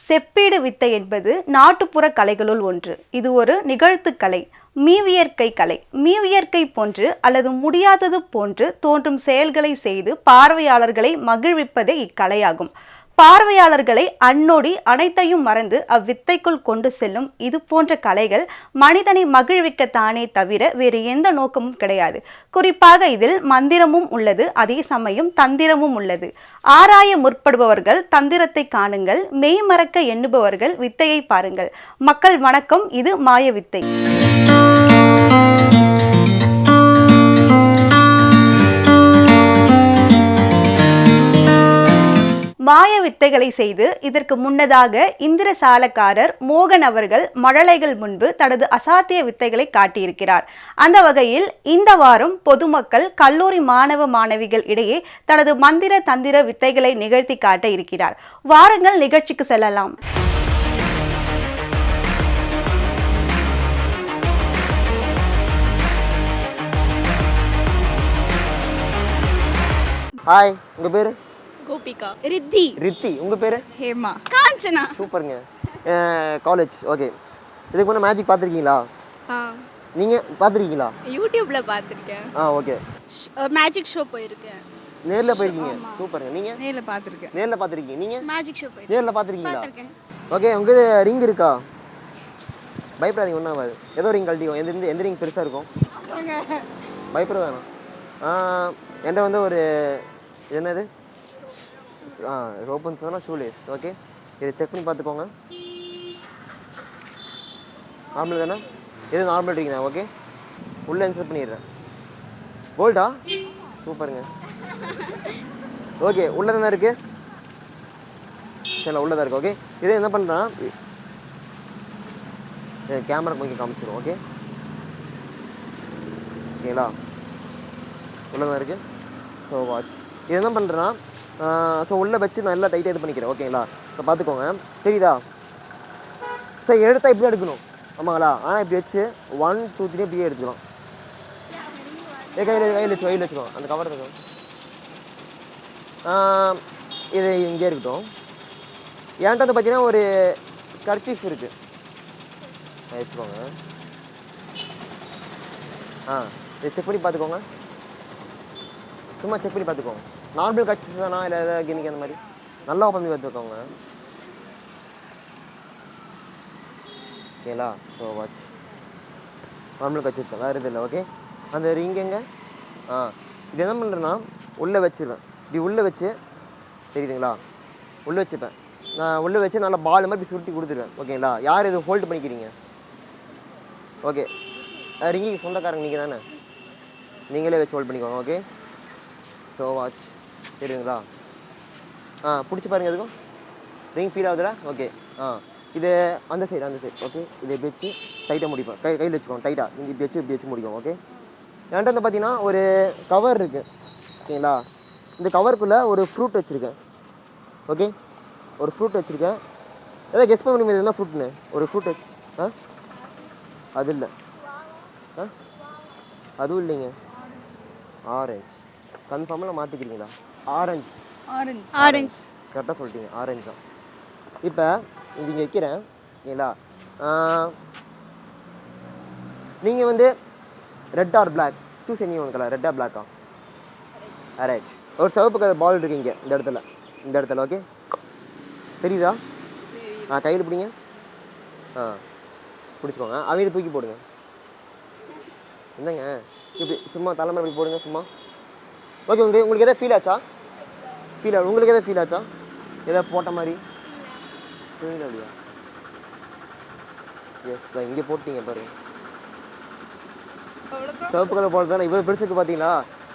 செப்பீடு வித்தை என்பது நாட்டுப்புற கலைகளுள் ஒன்று. இது ஒரு நிகழ்த்துக்கலை, மீவியற்கை கலை. மீவியற்கை போன்று அல்லது முடியாதது போன்று தோன்றும் செயல்களை செய்து பார்வையாளர்களை மகிழ்விப்பதே இக்கலையாகும். பார்வையாளர்களை அந்நொடி அனைத்தையும் மறந்து அவ்வித்தைக்குள் கொண்டு செல்லும் இது போன்ற கலைகள் மனிதனை மகிழ்விக்கத்தானே தவிர வேறு எந்த நோக்கமும் கிடையாது. குறிப்பாக இதில் மந்திரமும் உள்ளது, அதே சமயம் தந்திரமும் உள்ளது. ஆராய முற்படுபவர்கள் தந்திரத்தை காணுங்கள், மெய்மறக்க எண்ணுபவர்கள் வித்தையை பாருங்கள். மக்கள் வணக்கம், இது மாய வித்தை. மாய வித்தைகளை செய்து இதற்கு முன்னதாக இந்திரசாலக்காரர் மோகன் அவர்கள் மழலைகள் முன்பு தனது அசாத்திய வித்தைகளை காட்டியிருக்கிறார். அந்த வகையில் இந்த வாரம் பொதுமக்கள், கல்லூரி மாணவ மாணவிகள் இடையே தனது மந்திர தந்திர வித்தைகளை நிகழ்த்தி காட்ட இருக்கிறார். வாருங்கள் நிகழ்ச்சிக்கு செல்லலாம். ஹாய், உங்கள் பேர்? கோபிகா. ரித்தி. ரித்தி. உங்கள் பேர்? ஹேமா. காஞ்சனா. சூப்பருங்க. காலேஜ். ஓகே. இதுக்கு முன்னே மேஜிக் பார்த்துருக்கீங்களா? நீங்கள் பார்த்துருக்கீங்களா? யூடியூப்ல பார்த்துருக்கேன். ஓகே. மேஜிக் ஷோ போயிருக்கேன். நேரில் போயிருக்கீங்க? சூப்பருங்க. நீங்கள்? நேரில் பார்த்துருக்கேன். நேரில் பார்த்துருக்கீங்க. நீங்கள்? மேஜிக் ஷோ போயிருக்கேன். நேரில் பார்த்துருக்கீங்களா? ஓகே. உங்களுக்கு ரிங் இருக்கா? பயப்படாதீங்க, ஒன்றும் ஆகாது. ஏதோ ரிங் கழட்டிக்கும். எந்த ரிங் பெருசாக இருக்கும்? பயப்பட வேணாம். என்கிட்ட வந்து ஒரு என்னது ஓப்பன் சொன்னால் ஷூலேஸ். ஓகே, இதை செக் பண்ணி பார்த்துக்கோங்க. நார்மல் தானே? எது நார்மல் ரிங் தான். ஓகே, உள்ளே இன்சர்ட் பண்ணிடுறேன். கோல்டா? சூப்பருங்க. ஓகே, உள்ளே தானே இருக்குது? சரி, உள்ளே தான் இருக்குது. ஓகே, இதை என்ன பண்ணுறேன், கேமரா கொஞ்சம் காமிச்சிடும். ஓகே, ஓகேங்களா? உள்ளே தான் இருக்குது. So watch. இது என்ன பண்ணுறேன்னா, ஸோ உள்ளே வச்சு நான் எல்லாம் டைட்டாக இது பண்ணிக்கிறேன். ஓகேங்களா? ஸோ பார்த்துக்கோங்க, தெரியுதா? ஸோ எடுத்தால் இப்படி எடுக்கணும், ஆமாங்களா? ஆனால் இப்படி வச்சு 1 2 3 இப்படியே எடுத்துக்கலாம். கையில் வச்சுக்கோ, அந்த கவர் இருக்கும். இது இங்கே இருக்கட்டும். என்கிட்ட வந்து பார்த்தீங்கன்னா ஒரு கர்ச்சீஃப் இருக்குது, வச்சுக்கோங்க. இதை செக் பண்ணி பார்த்துக்கோங்க. சும்மா செக் பண்ணி பார்த்துக்கோங்க. நார்மல் கட்சி தானா இல்லை ஏதாவது கிணிக்கு அந்த மாதிரி நல்லா ஓப்பன் பண்ணி பார்த்துக்கோங்க. சரிங்களா? So watch. நார்மல் கட்சி இருக்கா, வேறு இது இல்லை. ஓகே, அந்த ரிங் எங்கே? இது என்ன பண்ணுறேன்னா, உள்ளே வச்சுருவேன். இப்படி உள்ளே வச்சு, தெரியுதுங்களா? உள்ளே வச்சுப்பேன். நான் உள்ளே வச்சு நல்லா பால் மாதிரி சுருட்டி கொடுத்துருவேன். ஓகேங்களா? யார் இது ஹோல்டு பண்ணிக்கிறீங்க? ஓகே, ரிங்கிக்கு சொந்தக்காரங்க நீங்கள் தானே, நீங்களே வச்சு ஹோல்ட் பண்ணிக்கோங்க. Okay, so watch. தெரியுதுங்களா? பிடிச்சி பாருங்கள். எதுக்கும் ரிங் ஃபீல் ஆகுதுல? ஓகே. இது அந்த சைடு. ஓகே, இதை இப்படி வச்சு டைட்டாக முடிப்பேன். கையில் வச்சுக்கோங்க டைட்டாக. நீங்கள் இப்படி வச்சு முடிக்கும். ஓகே, என்கிட்ட வந்து பார்த்தீங்கன்னா ஒரு கவர் இருக்குது. ஓகேங்களா? இந்த கவருக்குள்ளே ஒரு ஃப்ரூட் வச்சுருக்கேன். ஓகே, ஒரு ஃப்ரூட் வச்சுருக்கேன். ஏதாவது கெஸ் பண்ண முடியுமா என்ன ஃப்ரூட்னு? ஒரு ஃப்ரூட் வச்சு அது இல்லை. அதுவும் இல்லைங்க. ஆரஞ்சு. கன்ஃபார்மாக மாற்றிக்கிறீங்களா? ஆரஞ்சு. கரெக்டாக சொல்லிட்டீங்க, ஆரஞ்சு தான். இப்போ இது இங்கே வைக்கிறேன். ஓகேங்களா? நீங்கள் வந்து ரெட் ஆர் பிளாக் சூஸ் பண்ணி ஒன்று கலர். ரெட்டா பிளாக்கா? ரைட். ஒரு சிவப்பு கலர் பால் இருக்கு இங்கே, இந்த இடத்துல. ஓகே, தெரியுதா? கையில் பிடிங்க. பிடிச்சிக்கோங்க. அவங்க தூக்கி போடுங்க. என்னங்க இப்படி சும்மா தலைமை இப்படி போடுங்க சும்மா. ஓகே, உங்களுக்கு எதாவது ஃபீல் ஆச்சா? உங்களுக்கு எதாவது ஃபீல் ஆச்சா? எதாவது போட்ட மாதிரி புரியுது அப்படியா? எஸ், இங்கே போட்டீங்க பாருங்க. சிவப்பு கலர் பால் தானே இவ்வளோ பெருசுக்கு பார்த்தீங்களா?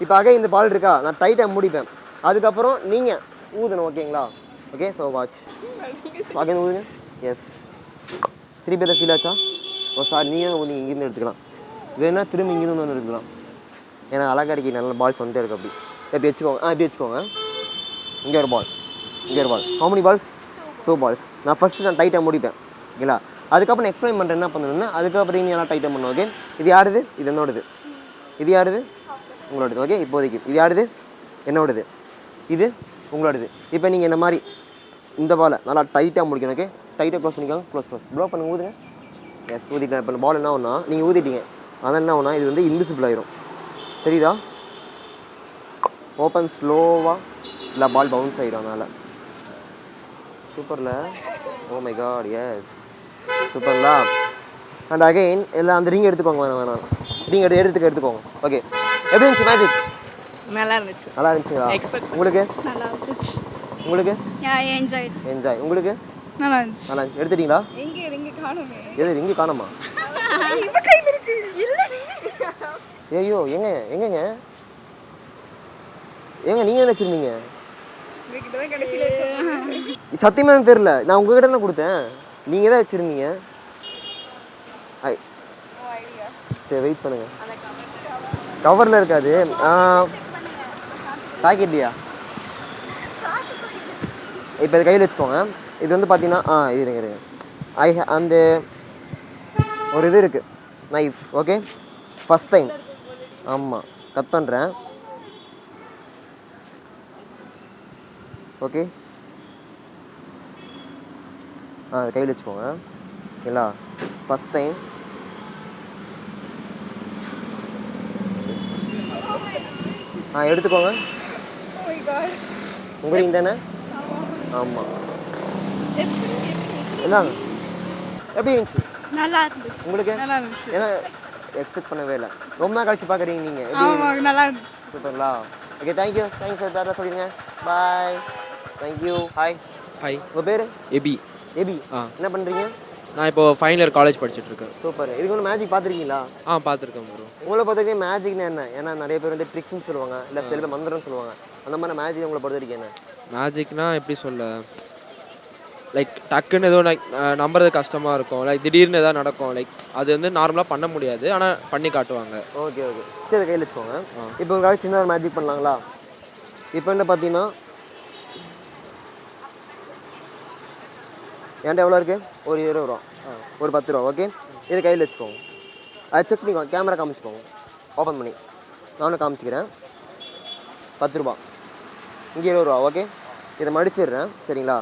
இப்போ இந்த பால் இருக்கா, நான் டைட்டாக முடிப்பேன். அதுக்கப்புறம் நீங்கள் ஊதணும். ஓகேங்களா? Okay, so watch. ஓகே, ஊதுங்க. எஸ், திருப்பி எதாவது ஃபீல் ஆச்சா? சார் நீங்கள் இங்கேருந்து எடுத்துக்கலாம். வேணா திரும்பி இங்கேருந்து வந்து எடுத்துக்கலாம். ஏன்னா அழகாக இருக்கு, நல்ல பால்ஸ் வந்துட்டே இருக்கு. அப்படி எப்படி வச்சுக்கோங்க. இப்படி வச்சுக்கோங்க. இங்கே ஒரு ball. How many balls? 2 balls. நான் ஃபஸ்ட்டு டைட்டாக முடிப்பேன். ஓகேங்களா? அதுக்கப்புறம் எக்ஸ்பிளைன் பண்ணுறேன் என்ன பண்ணணும்னா. அதுக்கப்புறம் நீங்கள் எல்லாம் டைட்டாக பண்ணணும். ஓகே, இது யாருது? இது என்னோடது. இது யாருது? உங்களோடது. ஓகே, இப்போதைக்கு இது யாருது? என்னோடது. இது உங்களோடது. இப்போ நீங்கள் இந்த மாதிரி இந்த பாலை நல்லா டைட்டாக முடிக்கணும். ஓகே, டைட்டாக க்ளோஸ் பண்ணிக்கோங்க. க்ளோஸ் ப்ளோ பண்ணுங்க, ஊதுங்க. எஸ், ஊதிட்டேன். இப்போ பால் என்ன ஒன்றா நீங்கள் ஊதிட்டீங்க, அதான் என்ன ஒன்றா இது வந்து இன்விசிபிள் ஆயிரும். தெரியுதா? ஓப்பன் ஸ்லோவாக இல்லை பால் பவுன்ஸ் ஆகிடும். அதனால் சூப்பரில். ஓ மை காட், எஸ் சூப்பர்லா. அண்ட் அகைன் எல்லாம் அந்த ரிங் எடுத்துக்கோங்க. வேணாம் ரிங் எடுத்துக்கோங்க. ஓகே, எப்படி இருந்துச்சு மேஜிக்? நல்லா இருந்துச்சு. நல்லா இருந்துச்சுங்களா? Expect உங்களுக்கு நல்லா இருந்துச்சு. உங்களுக்கு என்ஜாய். உங்களுக்கு நல்லா இருந்துச்சு. நல்லா இருந்துச்சு. எடுத்துட்டீங்களா? எங்க காணுமே. எது இங்கே காணோமா? இவ கையில இருக்கு. இல்லடி. ஐயோ, எங்கங்க நீங்கள் என்ன வச்சுருந்தீங்க? உங்ககிட்ட தான் கடைசியில சத்தியமாக எனக்கு தெரியல. நான் உங்ககிட்ட தான் கொடுத்தேன், நீங்கள் தான் வச்சுருந்தீங்க. சரி வெயிட் பண்ணுங்க. கவரில் இருக்காது. பாக்கெட்லையா? இப்போ இது கையில் வச்சுக்கோங்க. இது வந்து பார்த்தீங்கன்னா இருங்க அந்த ஒரு இது இருக்குது, நைஃப். Okay, first time. ஆமாம், கட் பண்ணுறேன். ஓகே, அது கையில் வச்சுக்கோங்க. இல்லா ஃபஸ்ட் டைம். எடுத்துக்கோங்க. உங்கள் ரிங் தானே? ஆமாம். என்னங்க எப்படி இருந்துச்சு? நல்லா இருந்துச்சு. உங்களுக்கு நல்லா இருந்துச்சு. ஏன்னா எக்ஸ்பெக்ட் பண்ணவே இல்லை. ரொம்ப நாள் கழிச்சு பார்க்குறீங்க நீங்கள். ஆமா, நல்லா இருந்துச்சு. சூப்பர்லா. Okay, thank you sir. தாரா சொல்லிடுங்க. பாய். தேங்க்யூ. ஹாய். ஹாய், உங்கள் பேர்? எபி. எபி. என்ன பண்ணுறீங்க? நான் இப்போ ஃபைனல் இயர் காலேஜ் படிச்சுட்டு இருக்கேன். சூப்பர். இதுக்கு ஒன்று மேஜிக் பார்த்துருக்கீங்களா? பார்த்துருக்கேன் ப்ரோ. உங்களை பொறுத்த வரைக்கும் மேஜிக்னா என்ன? ஏன்னா நிறைய பேர் வந்து ட்ரிக்ஸ்னு சொல்லுவாங்க, இல்லை சில பேர் மந்திரம்னு சொல்லுவாங்க. அந்த மாதிரி மேஜிக் உங்களை பொறுத்த வரைக்கும் என்ன? மேஜிக்னா எப்படி சொல்ல, லைக் டக்குன்னு ஏதோ லைக் நம்புறது கஷ்டமாக இருக்கும். லைக் திடீர்னு எதாவது நடக்கும். லைக் அது வந்து நார்மலாக பண்ண முடியாது, ஆனால் பண்ணி காட்டுவாங்க. ஓகே. சரி, கையில் வச்சுக்கோங்க. இப்போ உங்களுக்காக சின்ன ஒரு மேஜிக் பண்ணலாங்களா? இப்போ என்ன பார்த்தீங்கன்னா என்கிட்ட எவ்வளோ இருக்குது? ஒரு 20 ரூபா, ஒரு 10 ரூபா. ஓகே, இது கையில் வச்சுக்கோங்க. அதை செக் பண்ணிக்கோங்க. கேமரா காமிச்சிக்கோங்க, ஓப்பன் பண்ணி. நானும் காமிச்சிக்கிறேன். 10 ரூபா, இங்கே 20 ரூபா. ஓகே, இதை மடிச்சிடுறேன். சரிங்களா?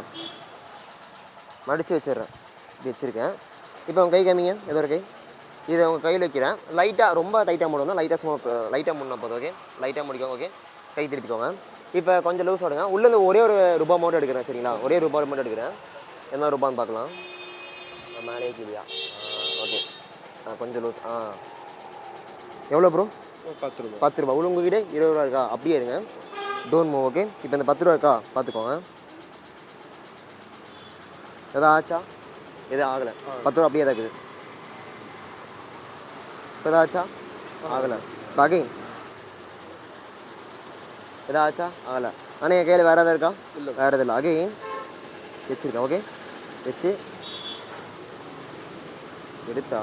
மடித்து வச்சிடுறேன். இப்படி வச்சுருக்கேன். இப்போ உங்கள் கை காமிங்க. ஏதோ ஒரு கை. இதை உங்கள் கையில் வைக்கிறேன். லைட்டாக, ரொம்ப டைட்டாக மூடணும். லைட்டாக மூடினா போதும். ஓகே, லைட்டாக முடிக்கும். ஓகே, கை திருப்பிக்கோங்க. இப்போ கொஞ்சம் லூஸ் விடுங்க. உள்ளேருந்து ஒரே ஒரு ரூபா மட்டும் எடுக்கிறேன். சரிங்களா? ஒரே ரூபா மட்டும் எடுக்கிறேன். என்ன ரூபான்னு பார்க்கலாம். மேலே கீழியா? ஓகே, கொஞ்சம் லூஸ். எவ்வளோ ப்ரோ? 10 ரூபா. 10 ரூபா. உங்ககிட்ட 20 ரூபா இருக்கா? அப்படியே இருங்க, டோன்ட் மூவ். ஓகே, இப்போ இந்த 10 ரூபா இருக்கா பார்த்துக்கோங்க. எதாவது ஆச்சா? எதுவும் ஆகலை. 10 ரூபா அப்படியே தான் இருக்குது. இப்போ எதாவது ஆச்சா? ஆகலை. அகைன் எதாவது ஆச்சா? ஆகலை. ஆனால் என் கையில் வேறு எதாவது இருக்கா? இல்லை, வேறு எதுவும் இல்லை. அகைன் வச்சுருக்கேன். ஓகே, வச்சு எடுத்தா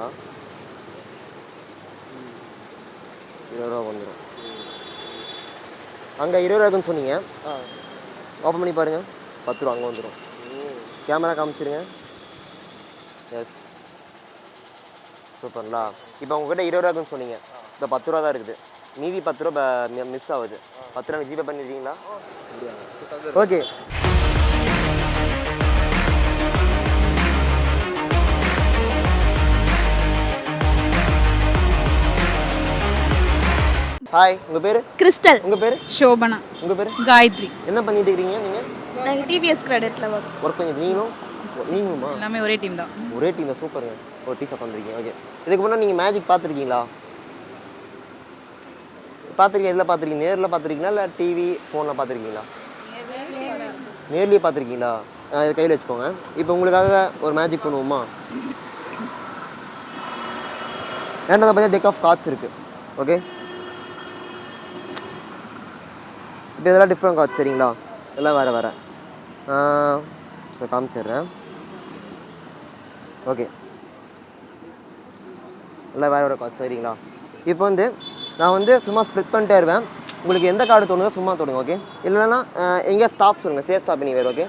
20 ரூபா வந்துடும். அங்கே 20 ரூபாய்க்குன்னு சொன்னீங்க. ஓப்பன் பண்ணி பாருங்கள். 10 ரூபா அங்கே வந்துடும். கேமரா காமிச்சிருங்க. எஸ், சூப்பர்ங்களா. இப்போ உங்கள்கிட்ட 20 ரூபாய்க்குன்னு சொன்னீங்க. இப்போ 10 ரூபா தான் இருக்குது. மீதி 10 ரூபா மிஸ் ஆகுது. 10 ரூபா ஜிபே பண்ணிடுறீங்களா? ஓகே. ஹாய், உங்கள் பேர்? கிறிஸ்டல். உங்கள் பேர்? சோபனா. உங்கள் பேர்? காயத்ரி. என்ன பண்ணிட்டு இருக்கிறீங்க நீங்கள்? நாங்கள் டிவிஎஸ் கிரெடிட்ல ஒர்க் பண்ணி நீங்களுமா? எல்லாமே ஒரே டீம் தான். ஒரே டீம் தான். சூப்பருங்க. ஒரு டீம் பண்ணிருக்கீங்க. ஓகே, இதுக்கு முன்னாடி நீங்கள் மேஜிக் பார்த்துருக்கீங்களா? பார்த்துருக்கீங்க. எதில் பார்த்துருக்கீங்க? நேரில் பார்த்துருக்கீங்களா இல்லை டிவி ஃபோனில் பார்த்துருக்கீங்களா? நேர்லேயே பார்த்துருக்கீங்களா? இதை கையில் வச்சுக்கோங்க. இப்போ உங்களுக்காக ஒரு மேஜிக் பண்ணுவோமா? ஏன்னா பார்த்தீங்கன்னா டெக் ஆஃப் கார்ட்ஸ் இருக்குது. ஓகே, இப்போ இதெல்லாம் டிஃப்ரெண்ட் கார்ட்ஸ். சரிங்களா? எல்லாம் வேறு ஸோ காமிச்சிடுறேன். ஓகே, எல்லாம் வேறு கார்ட்ஸ். சரிங்களா? இப்போ வந்து நான் வந்து சும்மா ஸ்ப்ளிட் பண்ணிட்டே இருவேன். உங்களுக்கு எந்த கார்டு தோணுதோ சும்மா தோணுங்க. ஓகே, இல்லைன்னா எங்கேயா ஸ்டாப் சொல்லுங்கள். ஸ்டாப் பண்ணி வேறு. ஓகே,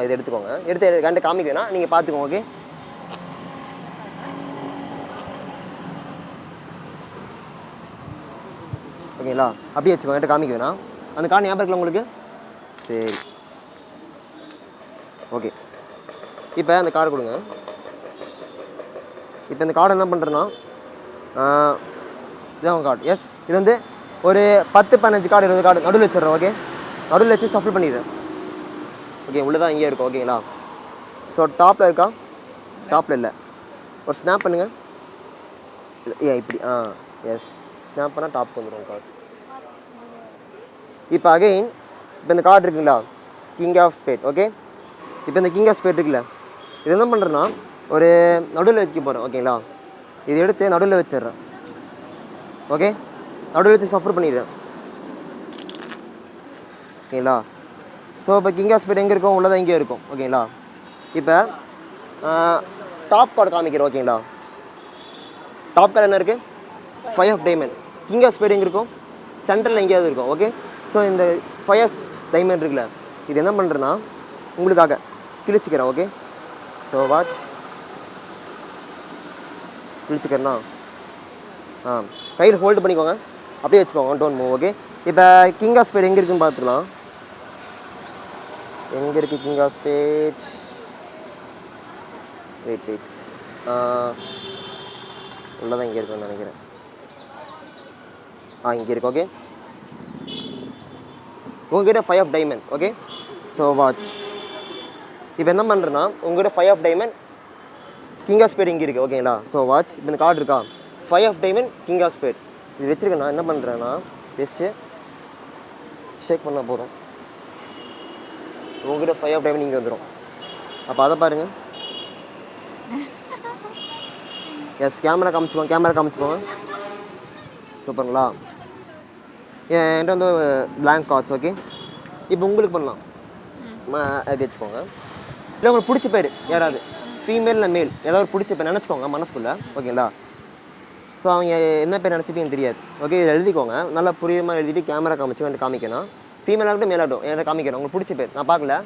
இதை எடுத்துக்கோங்க. எடுத்து காமிக்கிறேன்னா நீங்கள் பார்த்துக்கோங்க. ஓகே, ஓகேங்களா? அப்படியே வச்சுக்கோங்க. காமிக்க வேணாம். அந்த கார்டு ஞாபகம் இருக்குல்ல உங்களுக்கு? சரி, ஓகே, இப்போ அந்த கார்டு கொடுங்க. இப்போ இந்த கார்டு என்ன பண்ணுறேன்னா, இதான் கார்டு. எஸ், இது வந்து ஒரு 10-15 கார்டு 20 கார்டு நடுவில் வச்சிடுறேன். ஓகே, நடுவில் வச்சு சஃபில் பண்ணிடுறேன். ஓகே, உள்ளே தான் இங்கே இருக்கும். ஓகேங்களா? ஸோ டாப்பில் இருக்கா? டாப்பில் இல்லை. ஒரு ஸ்னாப் பண்ணுங்கள். இப்படி எஸ், ஸ்னாப் பண்ணால் டாப் வந்துடும் கார்டு. இப்போ அகைன் இப்போ இந்த கார்டு இருக்குங்களா, கிங் ஆஃப் ஸ்பேட். ஓகே, இப்போ இந்த கிங் ஆஃப் ஸ்பேட் இருக்குல்ல, இது என்ன பண்ணுறேன்னா ஒரு நடுவில் வைக்க போகிறேன். ஓகேங்களா? இது எடுத்து நடுவில் வச்சிடுறேன். ஓகே, நடுவில் வச்சு சஃபர் பண்ணிடுறேன். ஓகேங்களா? ஸோ இப்போ கிங் ஆஃப் ஸ்பேட் எங்கே இருக்கும்? உள்ளதான் இங்கே இருக்கும். ஓகேங்களா? இப்போ டாப் கார்டு காமிக்கிறேன். ஓகேங்களா? டாப் கார்டு என்ன இருக்குது? 5 of diamond. King of spade எங்கே இருக்கும்? சென்டரில் எங்கேயாவது இருக்கும். ஓகே, ஸோ இந்த 5 ஆஃப் டைமண்ட் இருக்குல்ல, இது என்ன பண்ணுறேன்னா உங்களுக்காக கிழிச்சிக்கிறேன். ஓகே, ஸோ வாட்ச் கிழிச்சிக்கிறேன்னா கையில் ஹோல்டு பண்ணிக்கோங்க, அப்படியே வச்சுக்கோங்க, டோன்ட் மூவ். ஓகே, இப்போ கிங் ஆஃப் ஸ்பேட் எங்கே இருக்குன்னு பார்த்துக்கலாம். எங்கே இருக்குது கிங் ஆஃப் ஸ்பேட்? வெயிட் உள்ளதான் இங்கே இருக்குன்னு நினைக்கிறேன். இங்கே இருக்கு. ஓகே, உங்ககிட்ட 5 of diamond. Okay, so watch. இப்போ என்ன பண்ணுறேன்னா உங்ககிட்ட 5 of diamond, king of spade இங்கே இருக்குது. ஓகேங்களா? So watch. இப்போ இந்த கார்டு இருக்கா, 5 of diamond, king of spade இது வச்சுருக்கேன். நான் என்ன பண்ணுறேன்னா ஜஸ்ட்டு ஷேக் பண்ணால் போதும், உங்ககிட்ட 5 ஆஃப் டைமண்ட் இங்கே வந்துடும். அப்போ அதை பாருங்கள். எஸ், கேமரா காமிச்சுக்கோங்க. சூப்பருங்களா? என்கிட்ட வந்து பிளாங்க் கார்ட்ஸ். ஓகே, இப்போ உங்களுக்கு பண்ணலாம். அப்படி வச்சுக்கோங்க. இல்லை உங்களுக்கு பிடிச்ச பேர் யாராவது, ஃபீமேல் இல்லை மேல், ஏதாவது பிடிச்ச பேர் நினச்சிக்கோங்க மனசுக்குள்ளே. ஓகேங்களா? ஸோ அவங்க என்ன பேர் நினச்சிட்டு எனக்கு தெரியாது. ஓகே, இதை எழுதிக்கோங்க. நல்லா புரியுமா எழுதிட்டு கேமரா காமிச்சு என்கிட்ட காமிக்கணும். ஃபீமேல் ஆகட்டும் மேல் ஆகட்டும் என்கிட்ட காமிக்கணும். உங்களுக்கு பிடிச்ச பேர் நான் பார்க்கல.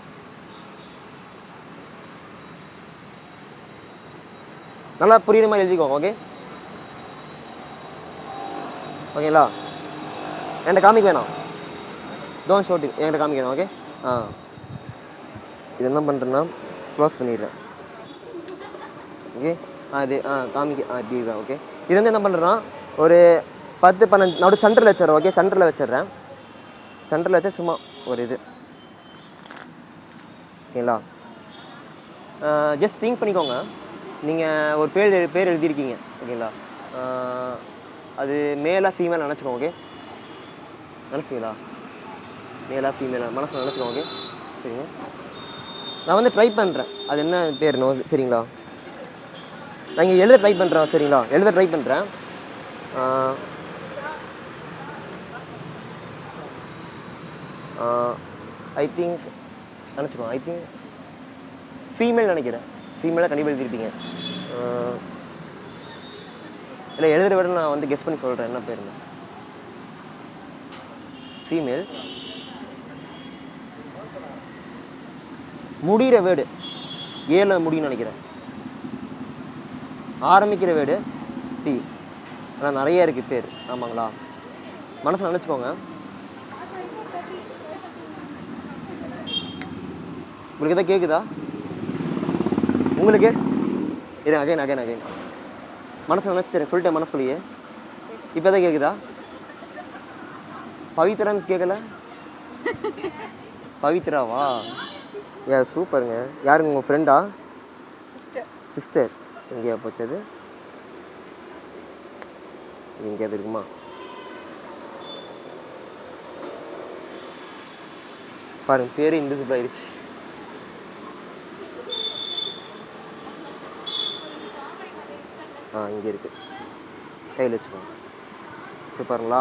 நல்லா புரியுற மாதிரி எழுதிக்கோங்க. ஓகே, ஓகேங்களா? என்கிட்ட காமிக்க வேணாம், டோன்ட் ஷோ இட், என்கிட்ட காமிக்கணும். ஓகே, இது என்ன பண்ணுறேன்னா க்ளோஸ் பண்ணிடுறேன். ஓகே, அது காமிக்க இப்படி தான். ஓகே, இது வந்து என்ன பண்ணுறேன்னா ஒரு 10-15 நடு சென்டரில் வச்சிடறேன். ஓகே, சென்டரில் வச்சிடுறேன். சென்டரில் வச்சா சும்மா ஒரு இது. ஓகேங்களா? ஜஸ்ட் திங்க் பண்ணிக்கோங்க. நீங்கள் ஒரு பேர் எழுதியிருக்கீங்க. ஓகேங்களா? அது மேலாக ஃபீமேல் நினச்சிக்கோங்க. ஓகே, நினச்சிங்களா? மேலாக ஃபீமேலாக மனசில் நினச்சிக்கோங்க. ஓகே, சரிங்க. நான் வந்து ட்ரை பண்ணுறேன் அது என்ன பேர்னு. சரிங்களா? நான் இங்கே எழுத ட்ரை பண்ணுறேன். சரிங்களா? எழுத ட்ரை பண்ணுறேன். ஐ திங்க் நினச்சிக்கோங்க. ஐ திங்க் ஃபீமேல் நினைக்கிறேன். ஃபீமேலாக கண்டிப்பாக எழுதியிருப்பீங்க. இல்லை, எழுதுகிற விட நான் வந்து கெஸ் பண்ணி சொல்கிறேன் என்ன பேருன்னு. ஃபீமேல். முடிகிற வேர்டு ஏல முடியும்னு நினைக்கிறேன். ஆரம்பிக்கிற வேர்டு டி. ஆனால் நிறைய இருக்குது பேர். ஆமாங்களா? மனசில் நினச்சிக்கோங்க. உங்களுக்கு எதாவது கேட்குதா? உங்களுக்கு அகைன் மனசில் நினச்சி சரி சொல்லிட்டேன் மனசுக்குள்ளேயே. இப்போ தான் கேட்குதா? பவித்ரான்னு கேட்கல? பவித்ராவா? சூப்பருங்க. யாருங்க உங்கள் ஃப்ரெண்டா? சிஸ்டர். எங்கேயா போச்சு அது? எங்கேயாவது இருக்குமா? பாருங்க, பேர் இன்விசிபிள் ஆயிடுச்சு. இங்கே இருக்குது. கையில் வச்சுக்கோங்க. சூப்பருங்களா?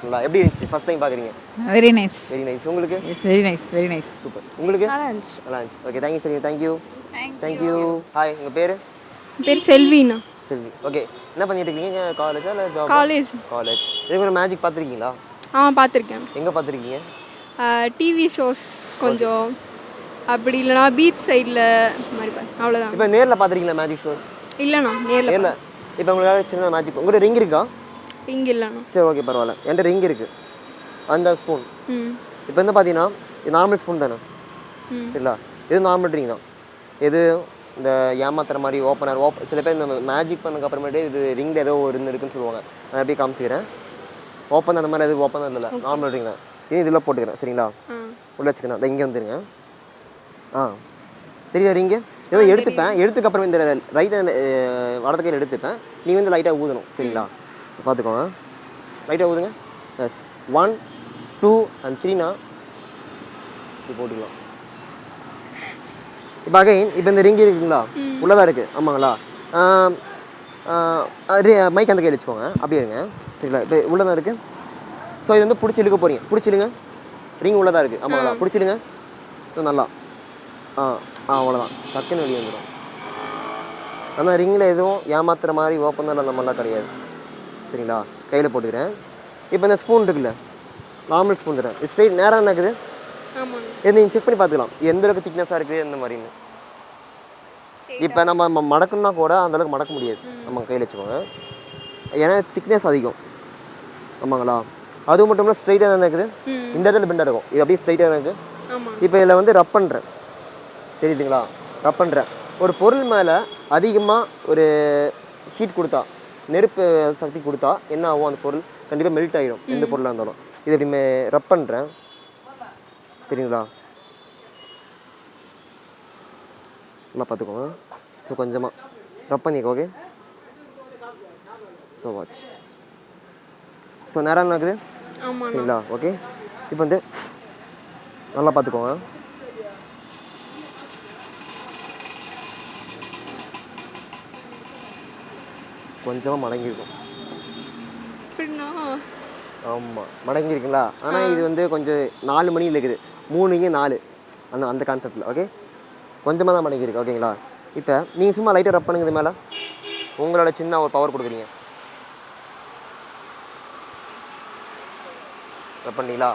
நல்லா எப்படி இருந்துச்சு ஃபர்ஸ்ட் டைம் பார்க்குறீங்க? Very nice. Very nice. உங்களுக்கு? Yes, very nice, very nice. Super. உங்களுக்கு? நல்லா இருந்துச்சு. நல்லா இருந்துச்சு. Okay, thank you sir. Thank you. Hi, உங்கள் பேர்? பேர் செல்வினா. செல்வி. ஓகே, என்ன பண்ணிட்டு இருக்கீங்க? காலேஜா இல்லை ஜாப்? காலேஜ். இதுக்கு ஒரு மேஜிக் பார்த்துருக்கீங்களா? பார்த்துருக்கேன். எங்கே பார்த்துருக்கீங்க? டிவி ஷோஸ் கொஞ்சம், அப்படி இல்லைனா பீச் சைடில் மாதிரி அவ்வளோதான். இப்போ நேரில் பார்த்துருக்கீங்களா மேஜிக் ஷோஸ்? இல்லைண்ணா, நேரில். இப்போ உங்களுக்கு சின்ன மேஜிக் உங்கள்கிட்ட ரிங் இருக்கா? ரிங் இல்லைண்ணா. சரி, ஓகே, பரவாயில்ல. என்கிட்ட ரிங் இருக்குது. அந்த ஸ்பூன் இப்போ வந்து பார்த்தீங்கன்னா இது நார்மல் ஸ்பூன் தானே? சரிங்களா? இது நார்மல் ரிங் தான். இது இந்த ஏமாத்துற மாதிரி ஓப்பனர் சில பேர் இந்த மேஜிக் பண்ணதுக்கப்புறமேட்டு இது ரிங்கில் ஏதோ ஒரு இருக்குன்னு சொல்லுவாங்க. நான் எப்படி காமிச்சிக்கிறேன். ஓப்பன் அந்த மாதிரி எதுவும் ஓப்பன் இல்லை, நார்மல் ரிங் தான். இது இதில் போட்டுக்கிறேன் சரிங்களா. உள்ள வச்சுக்கிறேன். அதை இங்கே வந்துருங்க. தெரியுதா ரிங்கு? ஏதோ எடுத்துப்பேன். எடுத்துக்கப்புறம் இந்த ரைட்டை வலது கையில் எடுத்துப்பேன். நீங்கள் வந்து லைட்டாக ஊதணும் சரிங்களா. பார்த்துக்கோங்க. லைட்டாக ஊதுங்க. எஸ் 1 2 and 3னா இது போட்டுக்கலாம். இப்போ அகைன் இப்போ இந்த ரிங் இருக்குங்களா, உள்ளதாக இருக்குது ஆமாங்களா. மைக் அந்த கையில் வச்சுக்கோங்க. அப்படியே இருங்க சரிங்களா. இப்போ உள்ளதாக இருக்குது. ஸோ இது வந்து பிடிச்சி இழுக்க போகிறீங்க. பிடிச்சிடுங்க. ரிங் உள்ளதாக இருக்குது ஆமாங்களா. பிடிச்சிடுங்க. ஸோ நல்லா அவ்வளோதான். டக்குன்னு வெளியே வந்துடும். ஆனால் ரிங்கில் எதுவும் ஏமாத்துற மாதிரி ஓப்பனர் அந்த மாதிரிலாம் கிடையாது சரிங்களா. கையில் போட்டுக்கிறேன். இப்போ இந்த ஸ்பூன் இருக்குல்ல, நார்மல் ஸ்பூன் தரேன். இது ஸ்ட்ரைட் நேராக என்ன இருக்குது, இது நீங்கள் செக் பண்ணி பார்த்துக்கலாம் எந்த அளவுக்கு திக்னஸாக இருக்குது எந்த மாதிரின்னு. இப்போ நம்ம மடக்கணும்னா கூட அந்தளவுக்கு மடக்க முடியாது. நம்ம கையில் வச்சுக்கோங்க. ஏன்னா திக்னஸ் அதிகம் ஆமாங்களா. அது மட்டும் இல்லை ஸ்ட்ரைட்டாக தான் இருக்குது. இந்த இடத்துல பெண்டாக இருக்கும். இது அப்படியே ஸ்ட்ரைட்டாக தான் இருக்குது. இப்போ இதில் வந்து ரப் பண்ணுறேன் தெரியுதுங்களா. ரப் பண்ணுறேன். ஒரு பொருள் மேலே அதிகமாக ஒரு ஹீட் கொடுத்தா, நெருப்பு சக்தி கொடுத்தா என்ன ஆகும், அந்த பொருள் கண்டிப்பாக மெல்ட் ஆகிடும் எந்த பொருளாக இருந்தாலும். இது இப்படி ரப் பண்ணுறேன் சரிங்களா. நல்லா பார்த்துக்கோங்க. ஸோ கொஞ்சமாக ரப் பண்ணிக்கோ. Okay so watch. ஸோ நேரம் என்ன இருக்குது சரிங்களா. ஓகே இப்போ வந்து நல்லா பார்த்துக்கோங்க. கொஞ்சமாக மடங்கியிருக்கும். ஆமாம் மடங்கியிருக்குங்களா. ஆனால் இது வந்து கொஞ்சம் 4 மணியில் இருக்குது. 3 4 அந்த கான்செப்டில். ஓகே கொஞ்சமாக தான் மடங்கியிருக்கு ஓகேங்களா. இப்போ நீங்கள் சும்மா லைட்டாக ரப் பண்ணுங்க. இது மேலே உங்களோட சின்ன ஒரு பவர் கொடுக்குறீங்க. ரப் பண்ணிங்களா.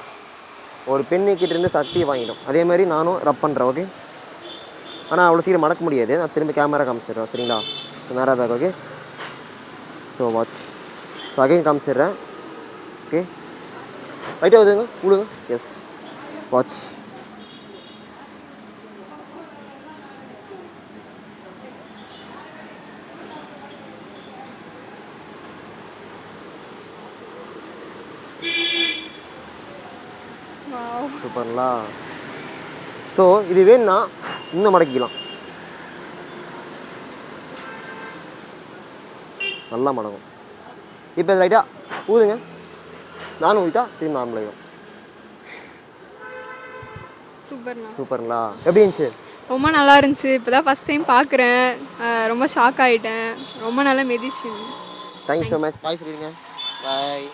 ஒரு பெண்ணுக்கிட்டேருந்து சக்தியை வாங்கிடும். அதே மாதிரி நானும் ரப் பண்ணுறேன். ஓகே ஆனால் அவ்வளோ சீக்கிரம் மடக்க முடியாது. நான் திரும்பி கேமரா காமிச்சிடுறேன் சரிங்களா. நேராக back. Okay so watch. So again காமிச்சிடுறேன். ஓகே ரைட்டாக வருதுங்க விடுங்க. S watch. சூப்பர்ங்களா. ஸோ இது வேணும்னா இன்னும் மடக்கிக்கலாம். நல்லா மடங்கும். இப்போ லைட்டாக ஊதுங்க. நானும் ஊதிட்டா திரும்பி நார்மலாகிடும். சூப்பருங்களா. எப்படி இருந்துச்சு? ரொம்ப நல்லா இருந்துச்சு. இப்போ தான் ஃபஸ்ட் டைம் பார்க்குறேன். ரொம்ப ஷாக் ஆகிட்டேன். ரொம்ப நல்ல medicine. Thank you so much. Bye சொல்லிடுங்க. பாய்.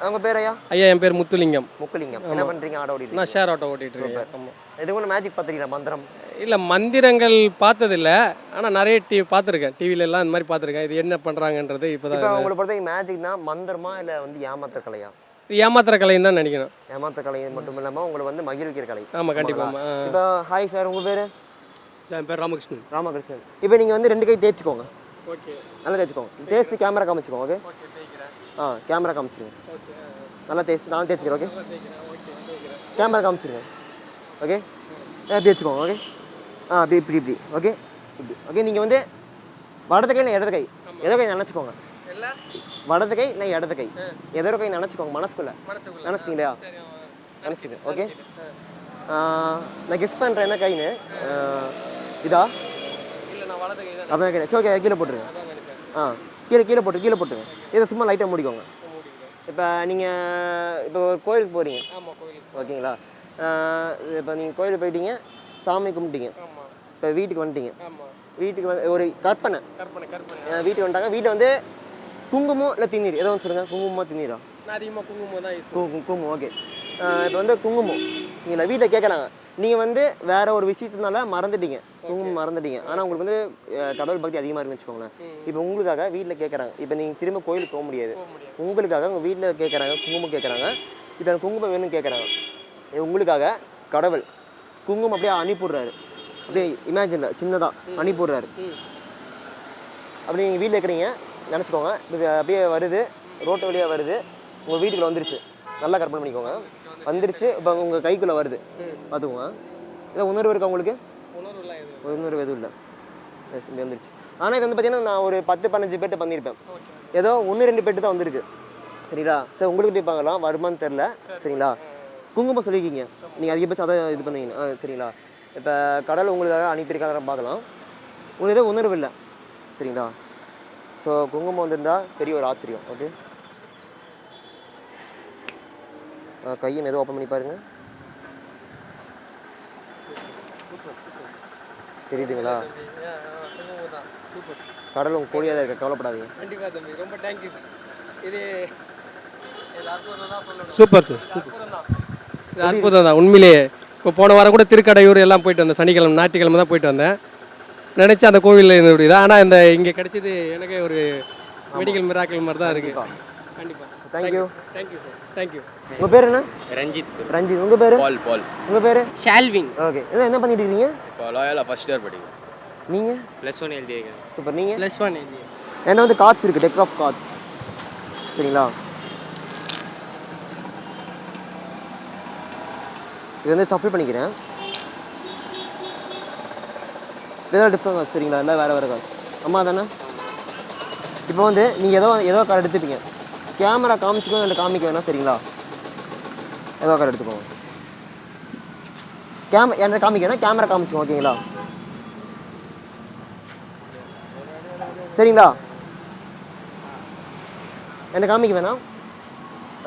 உங்க பேர் ஐயா? ஐயா என் பேர் முத்துலிங்கம். முத்துலிங்கம். என்ன பண்ணுறீங்க? ஆட்டோ ஓட்டிட்டு? நான் ஷேர் ஆட்டோ ஓட்டிகிட்டு இருக்கேன். ஆமாம். இதுக்கு ஒன்று மேஜிக் பார்த்துருக்கீங்களா? மந்திரம்? இல்லை மந்திரங்கள் பார்த்ததில்ல. ஆனால் நிறைய பார்த்துருக்கேன். டிவிலெல்லாம் இந்த மாதிரி பார்த்துருக்கேன். இது என்ன பண்ணுறாங்கன்றது இப்போ தான். இப்போ உங்களை பொறுத்த மேஜிக்னா மந்திரமா இல்லை வந்து ஏமாத்துற கலையா? ஏமாத்துற கலைன்னு தான் நினைக்கணும். ஏமாத்துற கலை மட்டும் இல்லாமல் உங்களை வந்து மகிழ்விக்கிற கலை. ஆமாம் கண்டிப்பாக. இப்போ ஹாய் சார், உங்கள் பேர்? என் பேர் ராமகிருஷ்ணன். ராமகிருஷ்ணன். இப்போ நீங்கள் வந்து 2 கை தேய்ச்சிக்கோங்க. ஓகே நல்லா தேய்ச்சிக்கோங்க. தேய்ச்சி கேமரா காமிச்சிக்கோங்க. ஓகே கேமரா காமிச்சிருங்க. நல்லா தேய்ச்சி நான் தேய்ச்சிக்கிறேன். ஓகே கேமரா காமிச்சிருங்க. ஓகே தேய்ச்சிக்கோங்க. ஓகே அப்படி இப்படி இப்படி. ஓகே இப்படி. ஓகே நீங்கள் வந்து வடது கை நான் இடது கை எதோ கை நினச்சிக்கோங்க. வடது கை நான் இடது கை எதோ கை நினச்சிக்கோங்க. மனசுக்குள்ளே நினச்சிங்களா? நினச்சிங்க. ஓகே நான் கெஸ் பண்ணுறேன் என்ன கைன்னு. இதா? அதான் கை. சரி ஓகே கீழே போட்டுருங்க. கீழே போட்டுருங்க. இதை சும்மா லைட்டாக மூடிக்கோங்க. இப்போ நீங்கள் இப்போ ஒரு கோயிலுக்கு போகிறீங்க ஓகேங்களா. இப்போ நீங்கள் கோயிலுக்கு போயிட்டீங்க, சாமி கும்பிட்டீங்க. இப்போ வீட்டுக்கு வந்துட்டீங்க. வீட்டுக்கு வந்து ஒரு கற்பனை வீட்டுக்கு வந்துட்டாங்க. வீட்டில் வந்து குங்குமம் இல்லை திண்ணீர் ஏதோ ஒன்று சொல்லுங்கள். குங்குமமாக திண்ணீரா? அதிகமாக குங்குமம் தான். குங்குமம். ஓகே இப்போ வந்து குங்குமம் நீங்கள் வீட்டில் கேட்குறாங்க. நீங்கள் வந்து வேற ஒரு விஷயத்தினால மறந்துட்டீங்க, குங்குமம் மறந்துட்டீங்க. ஆனால் உங்களுக்கு வந்து கடவுள் பக்தி அதிகமாக இருக்குன்னு வச்சுக்கோங்களேன். இப்போ உங்களுக்காக வீட்டில் கேட்குறாங்க. இப்போ நீங்கள் திரும்ப கோயிலுக்கு போக முடியாது. உங்களுக்காக உங்கள் வீட்டில் கேட்குறாங்க, குங்குமம் கேட்குறாங்க. இப்போ எனக்கு குங்குமம் வேணும்னு கேட்குறாங்க. உங்களுக்காக கடவுள் குங்குமம் அப்படியே அனுப்பிடுறாரு. அப்படியே இமேஜினில் சின்னதாக அனுப்பிடுறாரு. அப்படி நீங்கள் வீட்டில் இருக்கிறீங்க, நினச்சிக்கோங்க. இது அப்படியே வருது, ரோட்டு வழியாக வருது, உங்கள் வீட்டுக்குள்ள வந்துருச்சு. நல்லா கற்பனை பண்ணிக்கோங்க. வந்துருச்சு, இப்போ உங்கள் கைக்குள்ளே வருது. பார்த்துக்கோங்க. இதை உணர்வு இருக்கா உங்களுக்கு? உணர்வு எதுவும் இல்லை. எஸ், இப்படி வந்துருச்சு. ஆனால் இது வந்து பார்த்தீங்கன்னா நான் ஒரு 10-15 பேர்ட்ட பண்ணியிருப்பேன். ஏதோ 1-2 பேர்ட்டு தான் வந்திருக்கு. சரிங்களா? சார் உங்களுக்கு எப்படி பார்க்கலாம் வருமானு தெரில. சரிங்களா? குங்குமம் சொல்லியிருக்கீங்க, நீங்கள் அதிகபட்சம் அதை இது பண்ணுவீங்க. சரிங்களா? இப்போ கடல் உங்களுக்காக அனுப்பியிருக்காங்க பார்க்கலாம். உங்களுக்கு எதுவும் உணர்வு இல்லை. சரிங்களா? ஸோ குங்குமம் வந்திருந்தா பெரிய ஒரு ஆச்சரியம். ஓகே, கையை எதுவும் ஓப்பன் பண்ணி பாருங்க. தெரியுதுங்களா? கடல் உங்கள் கூடியாக தான் இருக்க, கவலைப்படாதீங்க. கண்டிப்பாக தம்பி, ரொம்ப தேங்க்யூ. இது சூப்பர் இது அற்புதம் தான் உண்மையிலேயே. இப்போ போன வாரம் கூட திருக்கடையூர் எல்லாம் போயிட்டு வந்தேன். சனிக்கிழமை ஞாயிற்றுக்கிழமை தான் போயிட்டு வந்தேன். நினச்சா அந்த கோவிலில் இருந்தபடி தான். ஆனால் இந்த இங்கே கிடைச்சது எனக்கே ஒரு மெடிக்கல் மிராக்கல் மாதிரி தான் இருக்குது. கண்டிப்பாக. தேங்க்யூ. Thank you sir, thank you. உங்கள் பேர் என்ன? ரஞ்சித். ரஞ்சித். உங்கள் பேர்? பால். உங்கள் பேர்? ஷால்வின். ஓகே, என்ன பண்ணிட்டு இருக்கீங்க? இப்போ லாயலாக ஃபஸ்ட் இயர் படிக்கிறேன். நீங்கள்? +1 எழுதியிருக்கேன். சூப்பர். நீங்கள்? +1 என்ன வந்து கார்ட்ஸ் இருக்குது, டெக் ஆஃப் கார்ட்ஸ். சரிங்களா? இது வந்து ஷஃபிள் பண்ணிக்கிறேன். வேறு டிஃப்ரெண்ட். சரிங்களா? எல்லாம் வேறு வேறு கார்டு. அம்மா தானே? இப்போ வந்து நீங்கள் ஏதோ கார்டு எடுத்துப்பீங்க. கேமரா காமிச்சிக்கணும் இல்லை காமிக்க வேணாம். சரிங்களா? ஏதோ கார்டு எடுத்துக்கோங்க. என்ன காமிக்கணும், கேமரா காமிச்சிக்கோங்க. ஓகேங்களா? சரிங்களா? என்ன காமிக்க வேணாம்.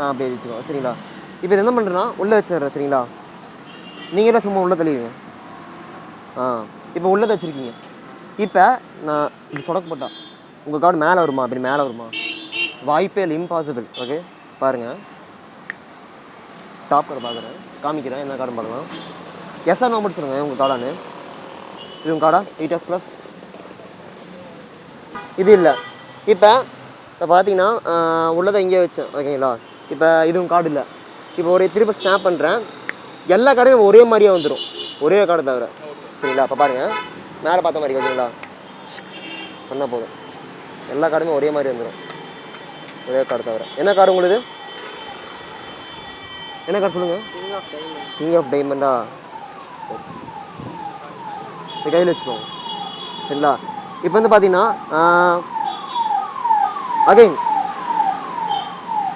அப்படியே வச்சுக்கோங்க. சரிங்களா? இப்போ இது என்ன பண்ணுறேன்னா உள்ளே வச்சிடுறேன். சரிங்களா? நீங்களே சும்மா உள்ளே தள்ளிடுங்க. இப்போ உள்ளே வச்சுருக்கீங்க. இப்போ நான் இது சொடக்கப்பட்டா உங்கள் கார்டு மேலே வருமா? அப்படி மேலே வருமா? வாய்ப்பே இல்லை, இம்பாசிபிள். ஓகே, பாருங்கள். டாப் கார்டு பார்க்குறேன், காமிக்கிறேன். என்ன கார்டு பார்க்கலாம். எஸ்ஆர் நோ மட்டும் சொல்லுங்கள் உங்கள் கார்டானு. இது உங்கள் கார்டா? 8+. இது இல்லை. இப்போ பார்த்தீங்கன்னா உள்ளதை இங்கே வச்சேன். ஓகேங்களா? இப்போ இதுவும் கார்டு இல்லை. இப்போ ஒரு திரும்ப ஸ்னாப் பண்ணுறேன். எல்லா கார்டும் ஒரே மாதிரியே வந்துடும், ஒரே கார்டு தவிர. சரிங்களா? இப்போ பாருங்கள், மேலே பார்த்த மாதிரி. ஓகேங்களா? பண்ணால் போதும், எல்லா கார்டுமே ஒரே மாதிரி வந்துடும், ஒரே கார்டு தவிர. என்ன கார்டு உங்களுக்கு? என்ன கார்டு சொல்லுங்கள்? கிங் ஆஃப் டைமண்டா? இது கையில் வச்சுக்கோங்க. சரிங்களா? இப்போ வந்து பார்த்தீங்கன்னா அகைன்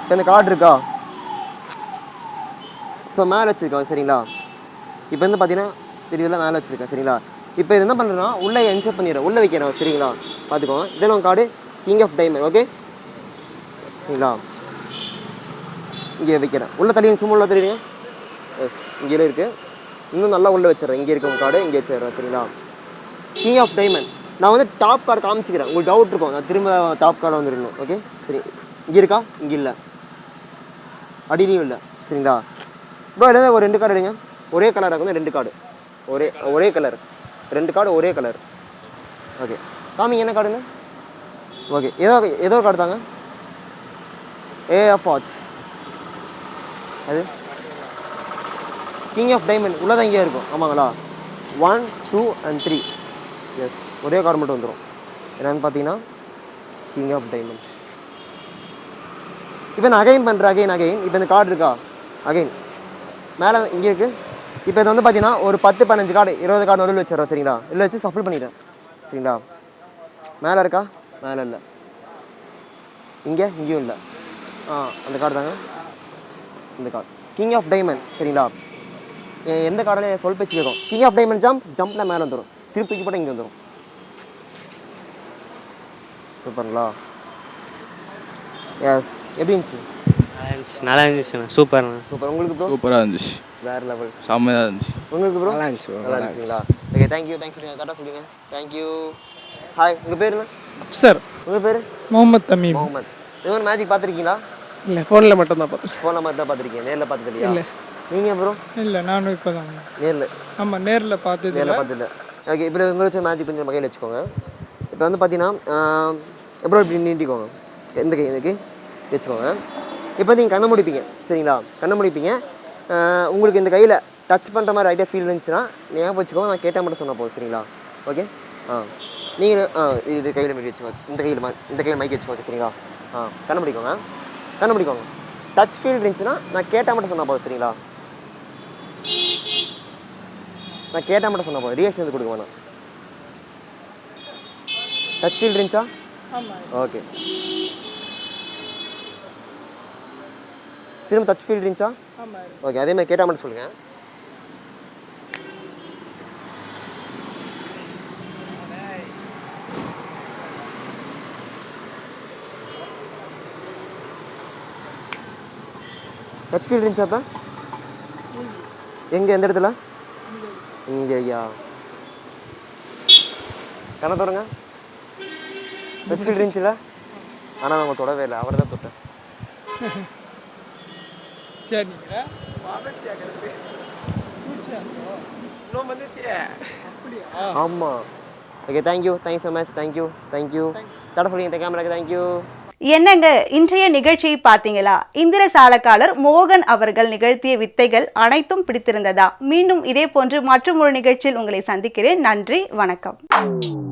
இப்போ இந்த கார்டு இருக்கா? ஸோ மேலே வச்சுருக்கோம். சரிங்களா? இப்போ வந்து பார்த்தீங்கன்னா தெரியல, மேலே வச்சுருக்கேன். சரிங்களா? இப்போ இது என்ன பண்ணுறேன்னா உள்ளே இன்சர்ட் பண்ணிடுறேன், உள்ளே வைக்கிறேன். சரிங்களா? பார்த்துக்கோங்க. இதெல்லாம் card king of diamond. Okay, சரிங்களா? இங்கே வைக்கிறேன். உள்ளே தள்ளி சும்மா உள்ள தெரியுங்க. எஸ், இங்கே இருக்குது. இன்னும் நல்லா உள்ளே வச்சிடறேன். இங்கே இருக்க கார்டு இங்கே வச்சிடுறேன். சரிங்களா? King of diamond. நான் வந்து டாப் கார்டு காமிச்சிக்கிறேன். உங்களுக்கு டவுட் இருக்கும், நான் திரும்ப டாப் கார்டு வந்துடணும். ஓகே, சரி. இங்கே இருக்கா? இங்கே இல்லை, அடியிலையும் இல்லை. சரிங்களா? ப்ரோ இல்லை, ஒரு 2 கார்டு எடுங்க. ஒரே கலராக இருக்கும் 2 கார்டு, ஒரே கலர், 2 கார்டு ஒரே கலர். ஓகே, காமிங்க என்ன கார்டுன்னு. ஓகே, ஏதோ கார்டு தாங்க. ஏ ஆஃப் வாட்ச். அது கிங் ஆஃப் டைமண்ட் உள்ளதான் இங்கே இருக்கும். ஆமாங்களா? 1, 2 and 3. எஸ், ஒரே கார்டு மட்டும் வந்துடும். என்னென்னு பார்த்தீங்கன்னா கிங் ஆஃப் டைமண்ட். இப்போ நான் அகைன் பண்ணுறேன். அகைன் இப்போ இந்த கார்டு இருக்கா? அகைன் மேலே இங்கே இருக்குது. இப்போ இது வந்து பார்த்தீங்கன்னா ஒரு 10-15 கார்டு 20 கார்டு நடுவில் வச்சிடறோம். சரிங்களா? இல்லை வச்சு சஃபிள் பண்ணிடுறேன். சரிங்களா? மேலே இருக்கா? மேலே இல்லை. இங்கேயும் இல்லை. அந்த கார்டு தாங்க, இந்த கார்டு கிங் ஆஃப் டைமண்ட். சரிங்களா? எந்த கார்டில் சொல் பேச்சு கேட்கும். கிங் ஆஃப் டைமண்ட் ஜம்ப்னா மேலே வந்துடும், திருப்பிக்கு போட்டால் இங்கே வந்துடும். சூப்பருங்களா? எஸ், எப்படி இருந்துச்சு? நல்லா இருந்துச்சுண்ணா. சூப்பர்ண்ணா. சூப்பர். உங்களுக்கு ப்ரோ? சூப்பராக இருந்துச்சு, வேறு லெவல், செம்மையாக இருந்துச்சு. உங்களுக்கு ப்ரோ? நல்லா இருந்துச்சு. நல்லா இருந்துச்சுங்களா? Okay, thank you. தேங்க்ஸ் சொல்லுங்கள், கரெக்டாக சொல்லுங்கள். தேங்க்யூ. ஹாய், உங்கள் பேர் என்ன? சார், உங்கள் பேர்? முகமது தமீம். முகமது. இது மாதிரி மேஜிக் பார்த்துருக்கீங்களா? இல்லை, ஃபோனில் மட்டும் தான் பார்த்துருக்கேன். ஃபோனில் மாதிரி தான் பார்த்துருக்கீங்க, நேரில் பார்த்தது இல்லையா? இல்லை. நீங்கள் ப்ரோ? இல்லை, நானும் இப்போ தான் நேரில். ஆமாம், நேரில் பார்த்தது. நேரில் பார்த்ததில்ல. ஓகே, இப்போ உங்களை வச்சு மேஜிக் கொஞ்சம் கையில் வச்சுக்கோங்க. இப்போ வந்து பார்த்தீங்கன்னா எப்போ இப்படி நீட்டிக்கோங்க, எந்த கைக்கு வச்சுக்கோங்க. இப்போ நீங்கள் கண்ணை முடிப்பீங்க. சரிங்களா? கண்ணை முடிப்பீங்க. உங்களுக்கு இந்த கையில் டச் பண்ணுற மாதிரி ஐடியா ஃபீல் இருந்துச்சுன்னா ஞாபகம் வச்சுக்கோங்க. நான் கேட்டால் மட்டும் சொன்னால் போதும். சரிங்களா? ஓகே. நீங்கள் இது கையில் மைக் வச்சுக்கோங்க, இந்த கையில் மைக் வச்சுக்கோங்க சரிங்களா? கண்டுபிடிக்கோங்க, கண்டுபிடிக்கோங்க. டச் ஃபீல் இருந்துச்சுன்னா நான் கேட்டால் மட்டும் சொன்னால் போதும் சரிங்களா? நான் கேட்டால் மட்டும் சொன்னால் போதும், ரியாக்ஷன் வந்து கொடுக்க வேணாம். டச் ஃபீல் இருந்துச்சா? ஓகே. திரும்ப டச் ஃபீல் இருந்துச்சா? ஓகே, அதே மாதிரி கேட்டால் மட்டும் சொல்லுங்கள். டச் ஃபீல் இருந்துச்சா? அப்போ எங்கே, எந்த இடத்துல? இங்கே ஐயா, கண்ணை தொடங்க. டச் ஃபீல் இருந்துச்சுல? ஆனால் நான் உங்களை தொடவே இல்லை, அவரை தான் தொட்டேன். ஆமாம். Okay, thank you so much. Thank you. தடை சொல்லிங்க இந்த கேமராக்கு. தேங்க்யூ. என்னங்க, இன்றைய நிகழ்ச்சியை பார்த்தீங்களா? இந்திர சாலக்காலர் மோகன் அவர்கள் நிகழ்த்திய வித்தைகள் அனைத்தும் பிடித்திருந்ததா? மீண்டும் இதே போன்று மற்றும் ஒரு நிகழ்ச்சியில் உங்களை சந்திக்கிறேன். நன்றி, வணக்கம்.